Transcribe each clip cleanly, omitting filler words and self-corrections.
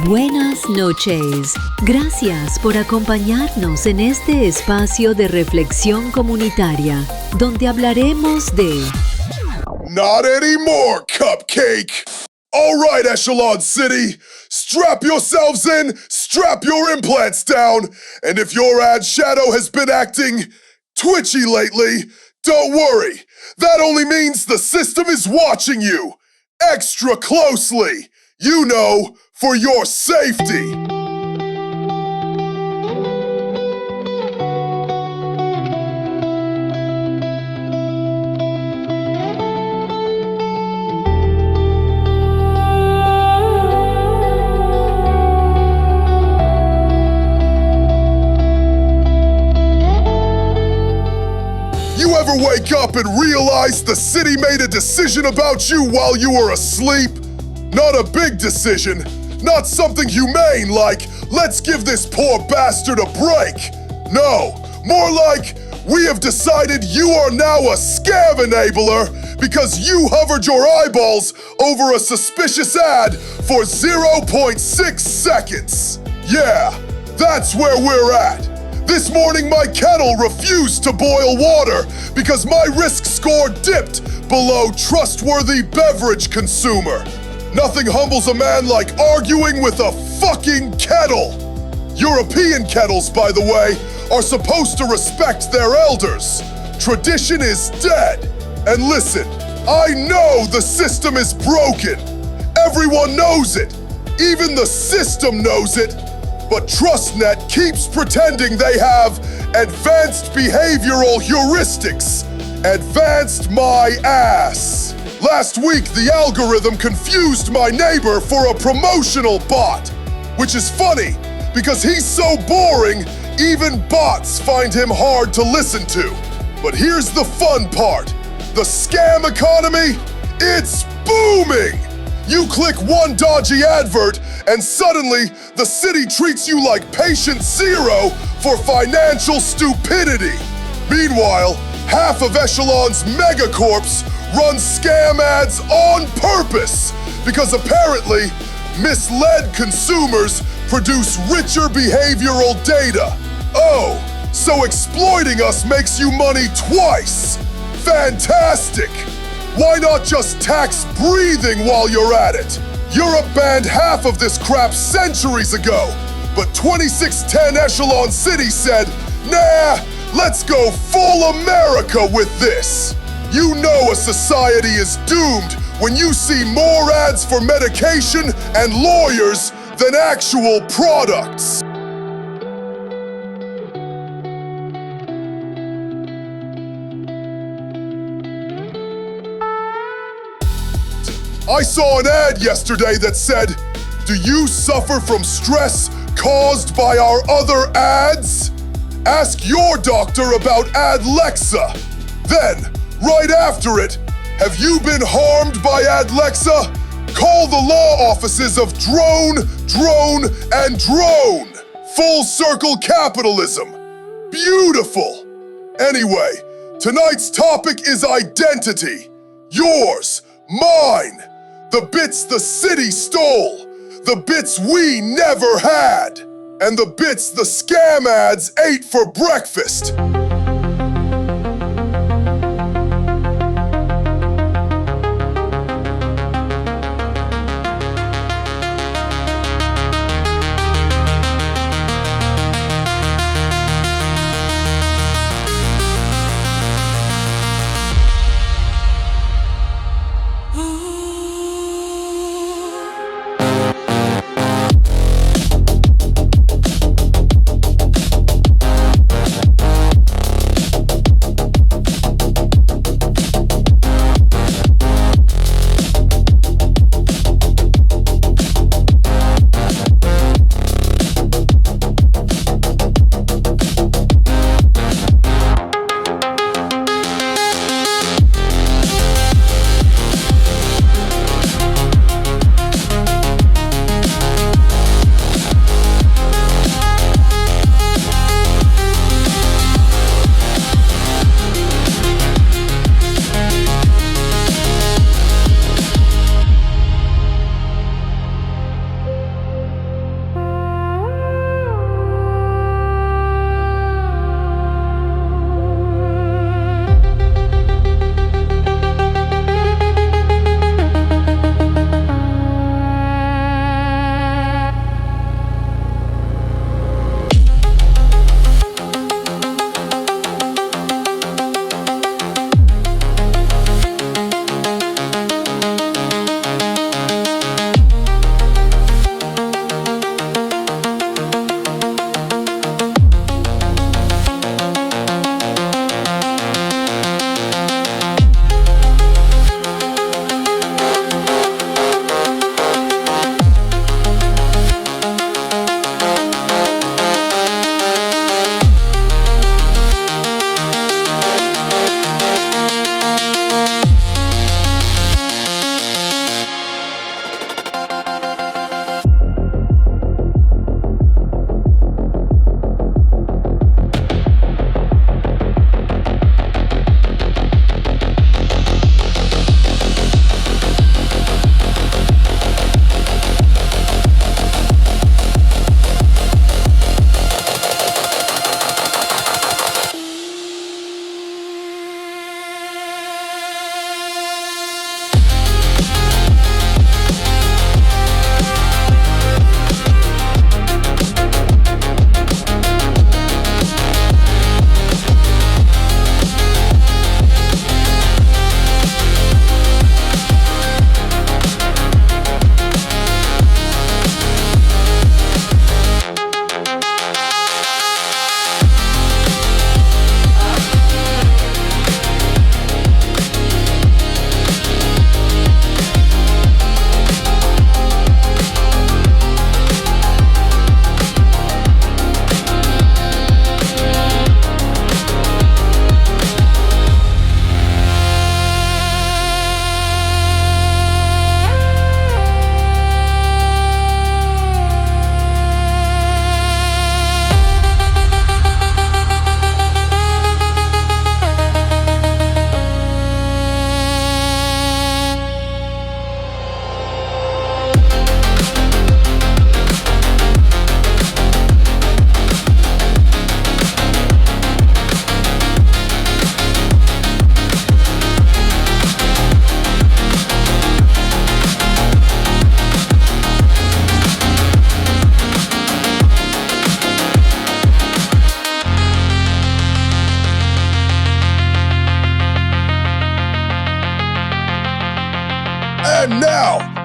Buenas noches. Gracias por acompañarnos en este espacio de reflexión comunitaria, donde hablaremos de... Not anymore, Cupcake! Alright, Echelon City, strap yourselves in, strap your implants down, and if your ad shadow has been acting twitchy lately, don't worry. That only means the system is watching you extra closely. You know, for your safety. You ever wake up and realize the city made a decision about you while you were asleep? Not a big decision, not something humane like, let's give this poor bastard a break. No, more like, we have decided you are now a scam enabler because you hovered your eyeballs over a suspicious ad for 0.6 seconds. Yeah, that's where we're at. This morning my kettle refused to boil water because my risk score dipped below trustworthy beverage consumer. Nothing humbles a man like arguing with a fucking kettle. European kettles, by the way, are supposed to respect their elders. Tradition is dead. And listen, I know the system is broken. Everyone knows it. Even the system knows it. But TrustNet keeps pretending they have advanced behavioral heuristics. Advanced my ass. Last week, the algorithm confused my neighbor for a promotional bot. Which is funny, because he's so boring, even bots find him hard to listen to. But here's the fun part. The scam economy, it's booming! You click one dodgy advert, and suddenly, the city treats you like patient zero for financial stupidity. Meanwhile, half of Echelon's megacorps run scam ads on purpose because apparently misled consumers produce richer behavioral data. Oh, so exploiting us makes you money twice. Fantastic! Why not just tax breathing while you're at it? Europe banned half of this crap centuries ago, but 2610 Echelon City said, nah, let's go full America with this. You know a society is doomed when you see more ads for medication and lawyers than actual products. I saw an ad yesterday that said, do you suffer from stress caused by our other ads? Ask your doctor about Adlexa. Then, right after it, have you been harmed by Adlexa? Call the law offices of Drone, and Drone. Full circle capitalism. Beautiful. Anyway, tonight's topic is identity. Yours, mine. The bits the city stole. The bits we never had. And the bits the scam ads ate for breakfast.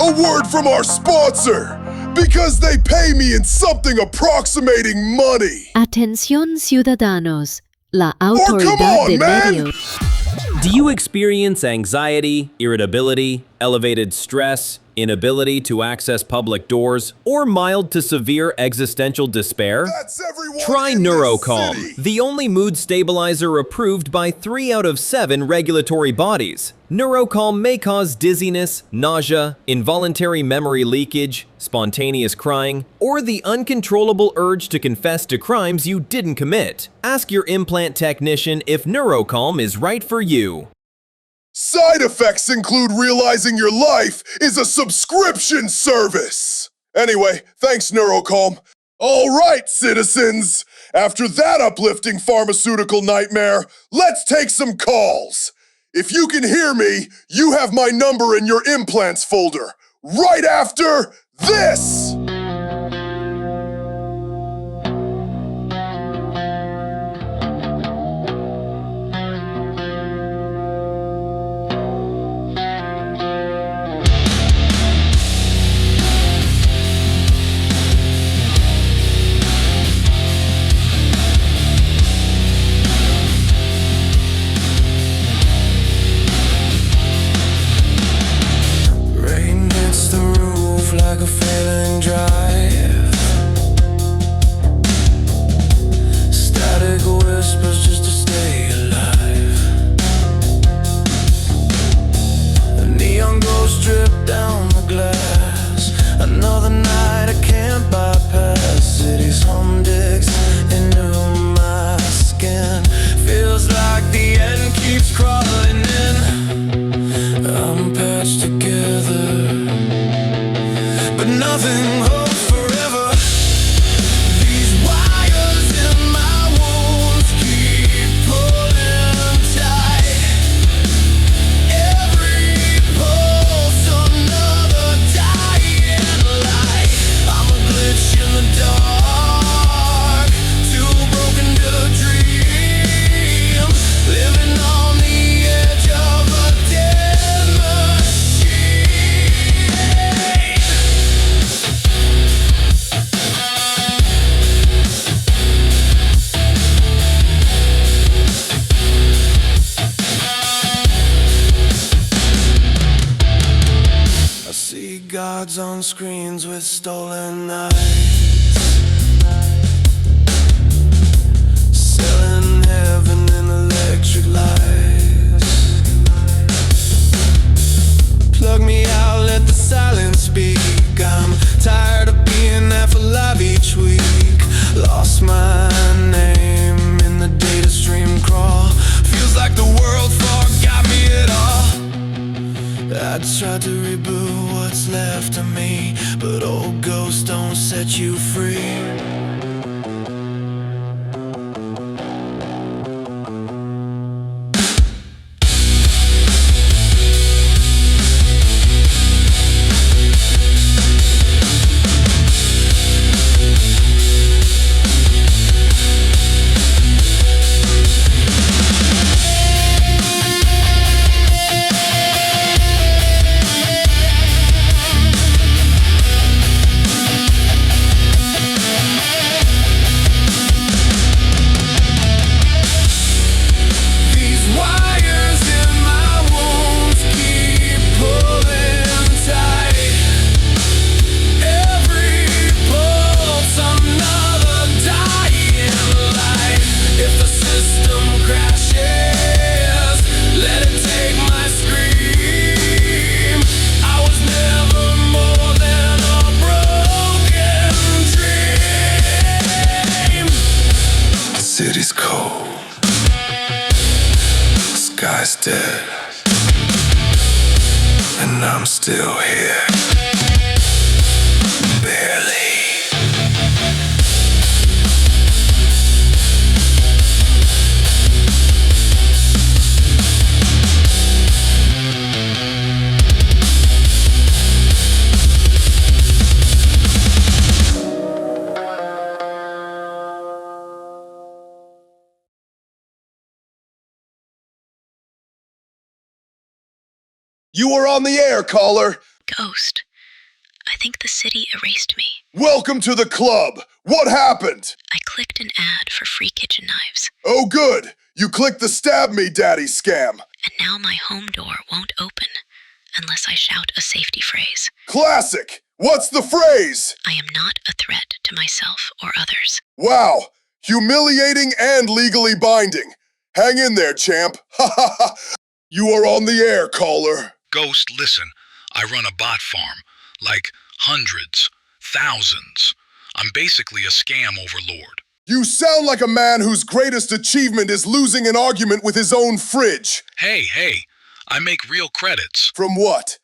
A word from our sponsor, because they pay me in something approximating money. Atención ciudadanos, la Or come autoridad de on, man! medios. Do you experience anxiety, irritability, elevated stress, inability to access public doors, or mild to severe existential despair? That's everyone Try in this NeuroCalm, city. the only mood stabilizer approved by 3 out of 7 regulatory bodies. NeuroCalm may cause dizziness, nausea, involuntary memory leakage, spontaneous crying, or the uncontrollable urge to confess to crimes you didn't commit. Ask your implant technician if NeuroCalm is right for you. Side effects include realizing your life is a subscription service. Anyway, thanks, NeuroCalm. All right, citizens. After that uplifting pharmaceutical nightmare, let's take some calls. If you can hear me, you have my number in your implants folder. Right after this! Rain hits the roof like a failing drive. Static whispers just to stay alive. The neon ghosts drip down the glass. Another night I can't bypass. City's humdicks into my skin. Feels like the end keeps crawling in. I'm patched together, but nothing holds forever. These wires in my wounds keep pulling tight. Every pulse another dying light. I'm a glitch in the dark, too broken to dream. Living on the edge of a dead machine. I see gods on screens with stolen eyes, selling heaven in electric lights. Plug me out, let the silence speak. I'm tired of being half alive each week. Lost my name in the data stream crawl. Feels like the world forgot me at all. I tried to reboot what's left of me, but old ghosts don't set you free. These wires in my wounds keep pulling tight. Every pulse another dying light. If the system crashes, let it take my scream. I was never more than a broken dream. The city's cold, the sky's dead, and I'm still here, barely. You are on the air, caller. Ghost, I think the city erased me. Welcome to the club. What happened? I clicked an ad for free kitchen knives, Oh, good. You clicked the stab me daddy scam. and now my home door won't open unless I shout a safety phrase. Classic. What's the phrase? I am not a threat to myself or others. Wow. Humiliating and legally binding. Hang in there, champ. Ha ha ha. You are on the air, caller. Ghost, listen. I run a bot farm. Like hundreds, thousands. I'm basically a scam overlord. You sound like a man whose greatest achievement is losing an argument with his own fridge. Hey, I make real credits. From what?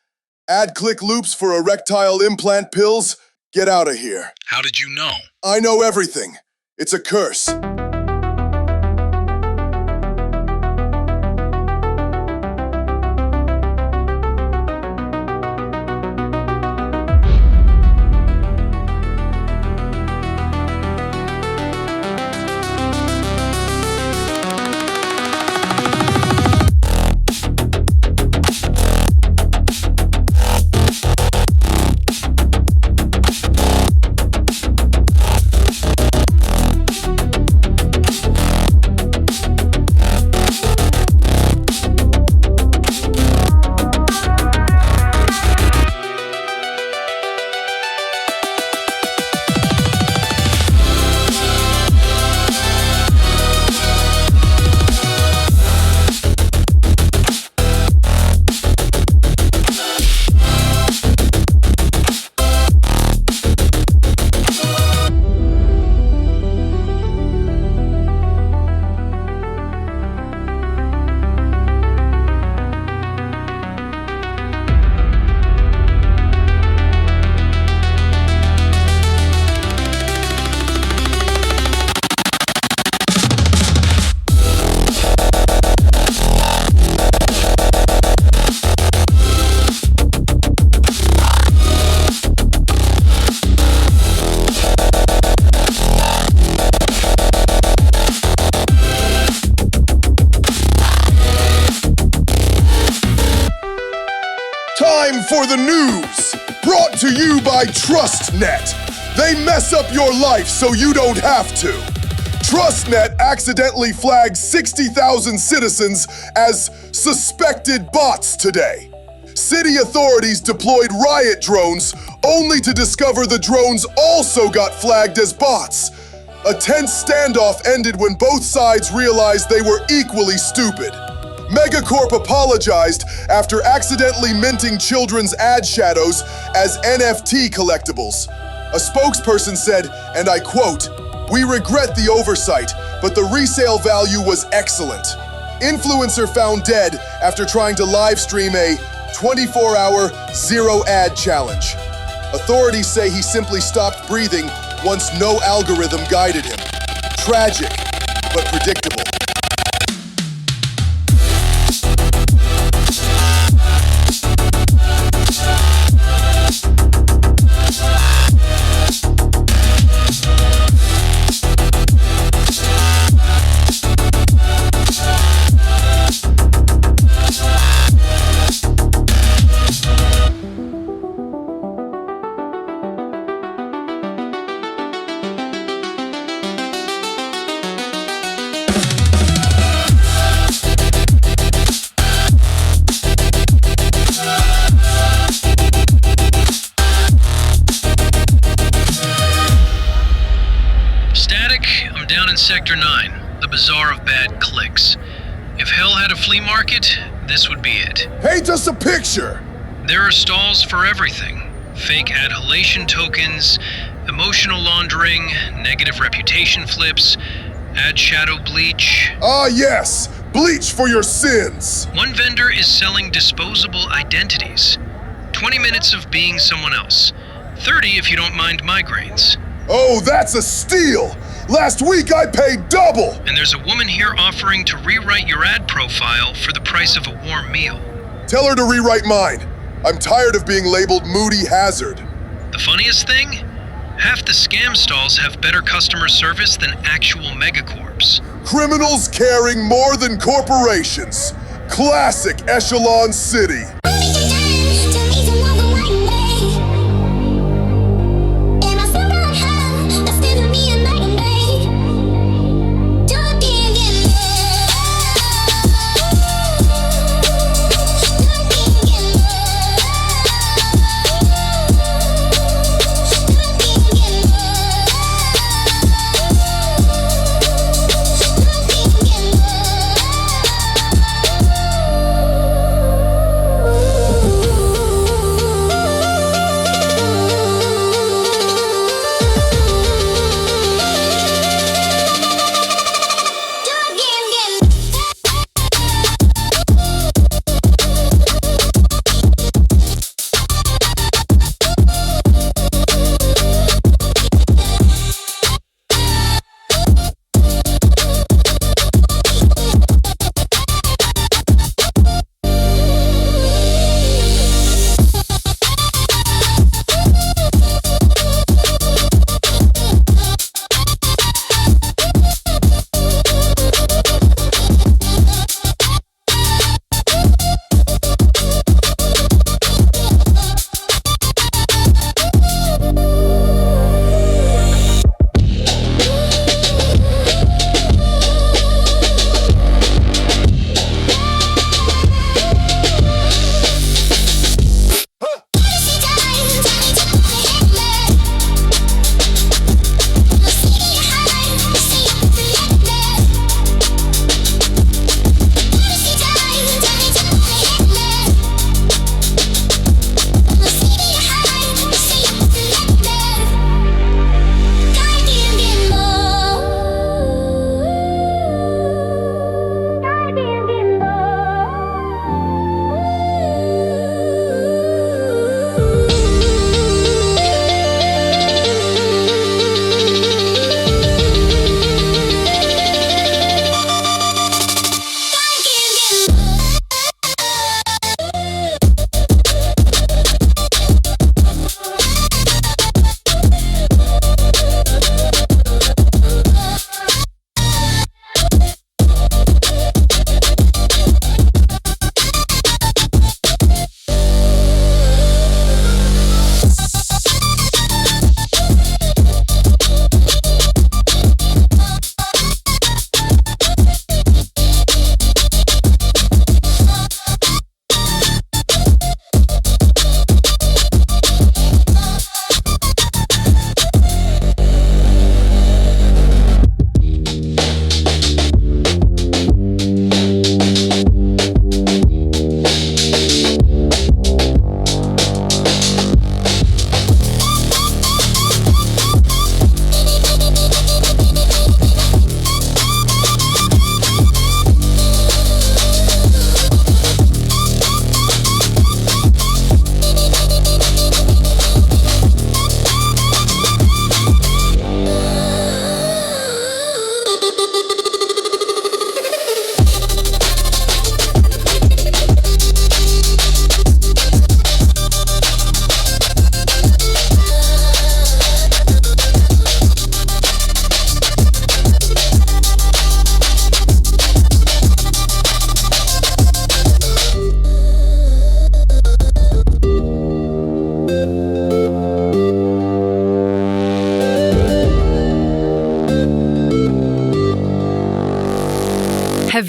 Ad click loops for erectile implant pills? Get out of here. How did you know? I know everything. It's a curse. Time for the news! Brought to you by TrustNet. They mess up your life so you don't have to. TrustNet accidentally flagged 60,000 citizens as suspected bots today. City authorities deployed riot drones only to discover the drones also got flagged as bots. A tense standoff ended when both sides realized they were equally stupid. Megacorp apologized after accidentally minting children's ad shadows as NFT collectibles. A spokesperson said, and I quote, "We regret the oversight, but the resale value was excellent." Influencer found dead after trying to live stream a 24-hour zero ad challenge. Authorities say he simply stopped breathing once no algorithm guided him. Tragic, but predictable. Sector 9, the bazaar of bad clicks. If hell had a flea market, this would be it. Paint us a picture! There are stalls for everything. Fake adhalation tokens, emotional laundering, negative reputation flips, ad shadow bleach. Ah yes, bleach for your sins! One vendor is selling disposable identities. 20 minutes of being someone else. 30 if you don't mind migraines. Oh, that's a steal! Last week I paid double! And there's a woman here offering to rewrite your ad profile for the price of a warm meal. Tell her to rewrite mine. I'm tired of being labeled Moody Hazard. The funniest thing? Half the scam stalls have better customer service than actual megacorps. Criminals caring more than corporations. Classic Echelon City.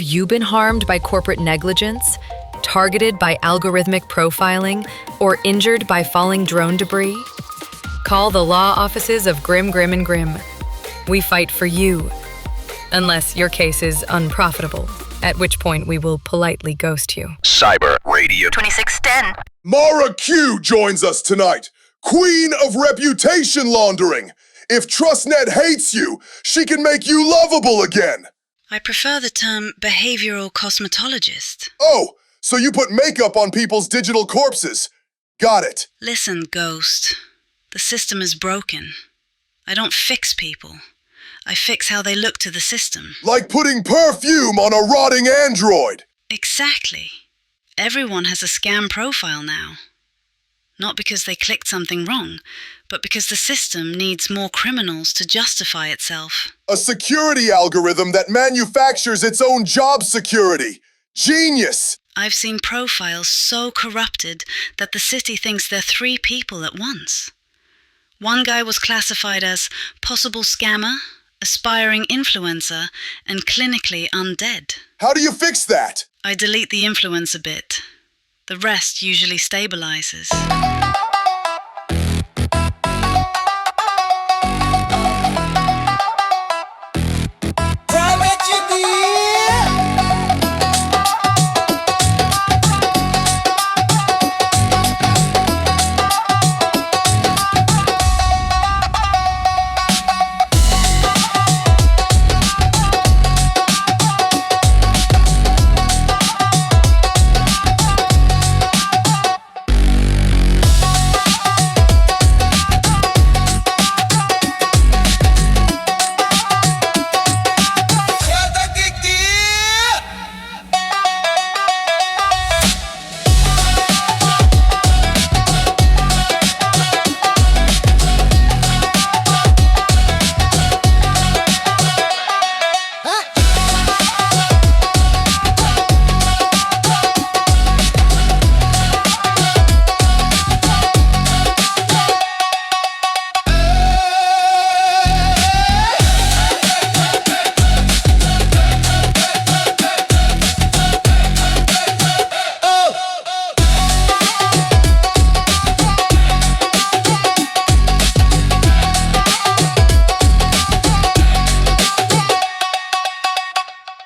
you been harmed by corporate negligence, targeted by algorithmic profiling, or injured by falling drone debris? Call the law offices of Grim, Grim & Grim. We fight for you. Unless your case is unprofitable, at which point we will politely ghost you. Cyber Radio 2610. Mara Q joins us tonight, queen of reputation laundering. If TrustNet hates you, she can make you lovable again. I prefer the term behavioral cosmetologist. Oh, so you put makeup on people's digital corpses. Got it. Listen, Ghost. The system is broken. I don't fix people. I fix how they look to the system. Like putting perfume on a rotting android. Exactly. Everyone has a scam profile now. Not because they clicked something wrong, but because the system needs more criminals to justify itself. A security algorithm that manufactures its own job security. Genius! I've seen profiles so corrupted that the city thinks they're 3 people at once. One guy was classified as possible scammer, aspiring influencer, and clinically undead. How do you fix that? I delete the influencer bit. The rest usually stabilizes.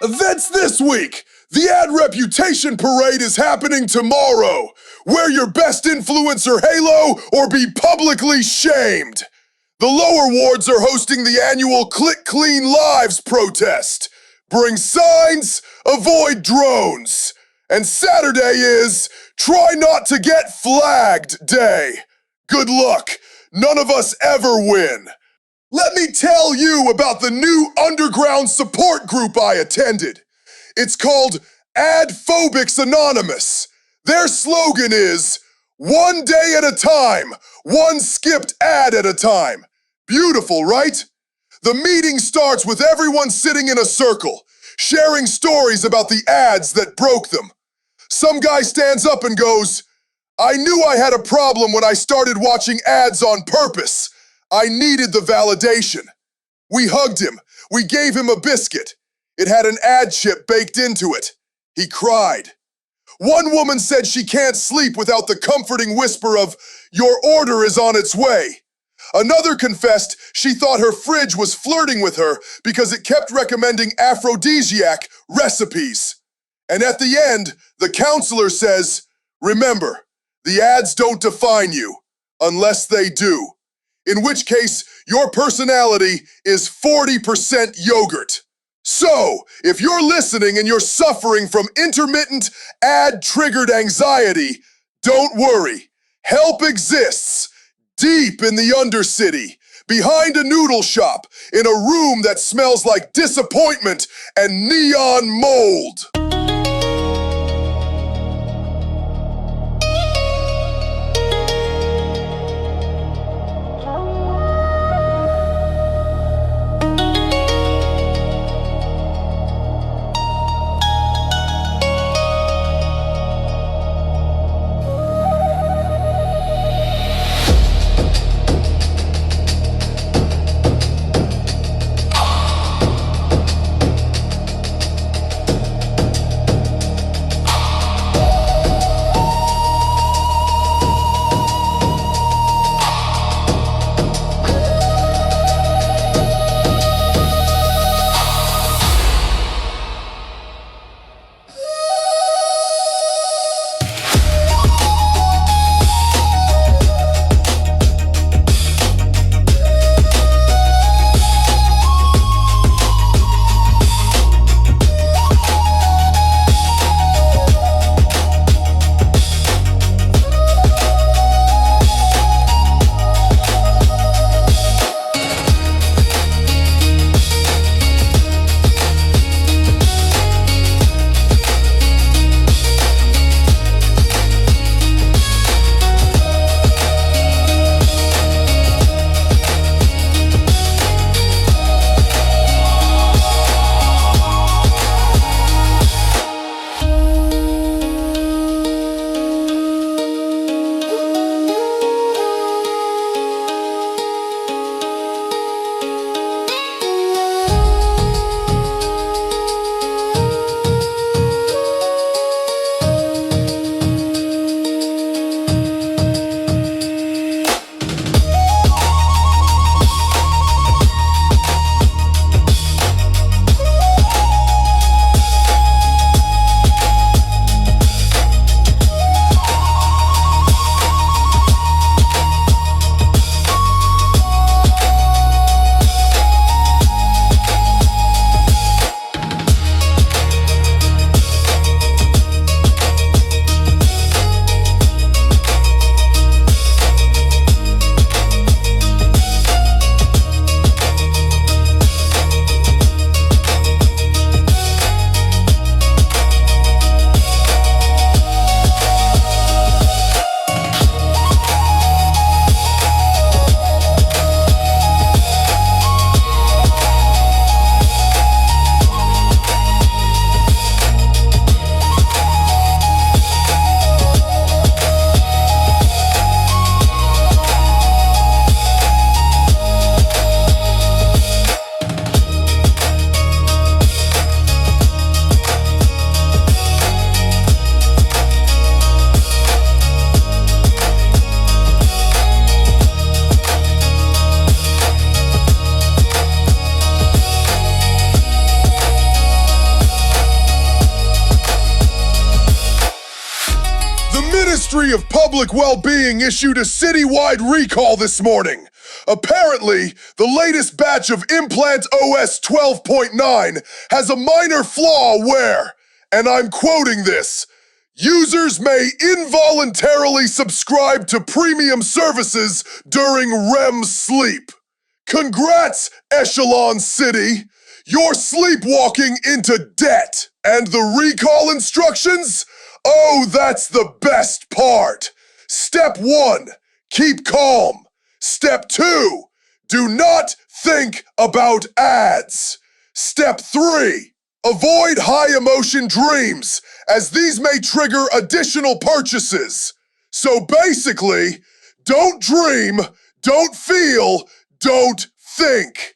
Events this week! The Ad Reputation Parade is happening tomorrow! Wear your best influencer halo or be publicly shamed! The lower wards are hosting the annual Click Clean Lives protest. Bring signs, avoid drones. And Saturday is Try Not to Get Flagged Day. Good luck. None of us ever win. Let me tell you about the new underground support group I attended. It's called Adphobics Anonymous. Their slogan is, "One day at a time, one skipped ad at a time." Beautiful, right? The meeting starts with everyone sitting in a circle, sharing stories about the ads that broke them. Some guy stands up and goes, "I knew I had a problem when I started watching ads on purpose. I needed the validation." We hugged him. We gave him a biscuit. It had an ad chip baked into it. He cried. One woman said she can't sleep without the comforting whisper of, "Your order is on its way." Another confessed she thought her fridge was flirting with her because it kept recommending aphrodisiac recipes. And at the end, the counselor says, "Remember, the ads don't define you, unless they do. In which case, your personality is 40% yogurt." So, if you're listening and you're suffering from intermittent ad-triggered anxiety, don't worry. Help exists deep in the Undercity, behind a noodle shop, in a room that smells like disappointment and neon mold. Ministry of Public Well-Being issued a citywide recall this morning. Apparently, the latest batch of Implant OS 12.9 has a minor flaw where, and I'm quoting this, users may involuntarily subscribe to premium services during REM sleep. Congrats, Echelon City! You're sleepwalking into debt. And the recall instructions? Oh, that's the best part. Step 1, keep calm. Step 2, do not think about ads. Step 3, avoid high-emotion dreams, as these may trigger additional purchases. So basically, don't dream, don't feel, don't think.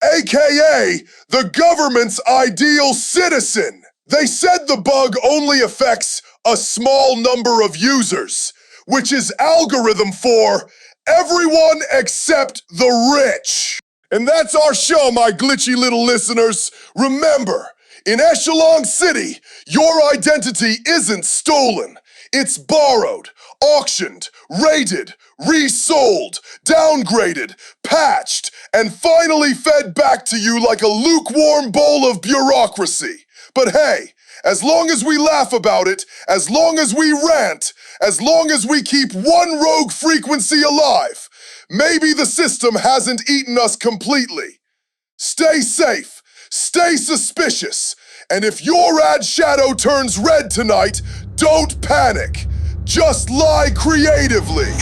AKA the government's ideal citizen. They said the bug only affects a small number of users, which is algorithm for everyone except the rich. And that's our show, my glitchy little listeners. Remember, in Echelon City, your identity isn't stolen. It's borrowed, auctioned, rated, resold, downgraded, patched, and finally fed back to you like a lukewarm bowl of bureaucracy. But hey, as long as we laugh about it, as long as we rant, as long as we keep one rogue frequency alive, maybe the system hasn't eaten us completely. Stay safe, stay suspicious, and if your ad shadow turns red tonight, don't panic. Just lie creatively.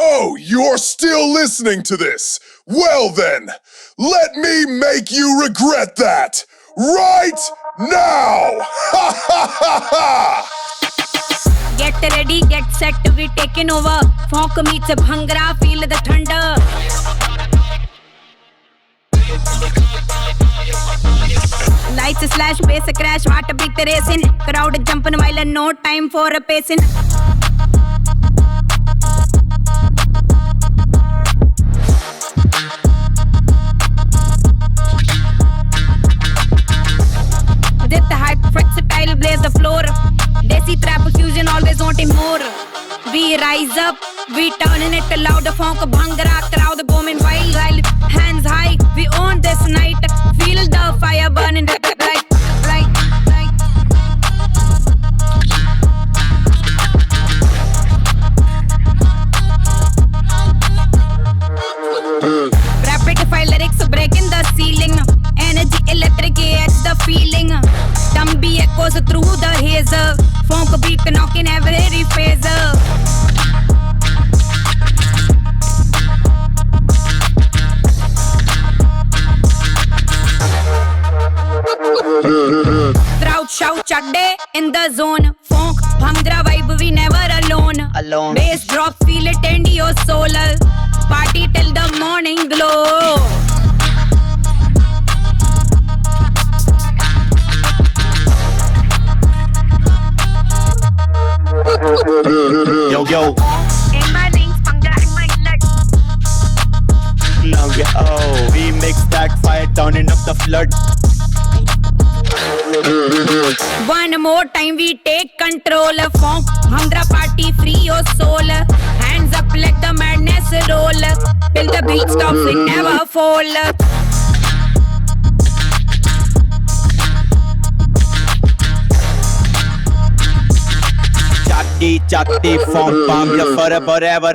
Oh, you're still listening to this? Well then, let me make you regret that right now! Ha ha ha ha! Get ready, get set, we taking over. Funk meets a bhangra, feel the thunder. Lights slash, bass crash, water big the racing. Crowd jumping while no time for a pacing. Did the hype, versatile, blaze the floor. Desi trap fusion, always wanting more. We rise up, we turning it loud. Funk bhangra, crowd booming wild. Hands high, we own this night. Feel the fire burning right. Rapid fire lyrics breaking the ceiling. Energy electric, it's the feeling. Dumby echoes through the haze. Funk beat knocking every phase. chadde in the zone. Funk, bhangra vibe, we never alone. Bass drop, feel it in your soul. Party till the morning glow. Yo. In my links, bhangra in my legs. Now we mix that fire, turning up the flood. One more time we take control. Funk, bhangra party, free your soul. Hands up, let the madness roll. Till the beat stops, it never fall. Chakti, funk, bomb, forever.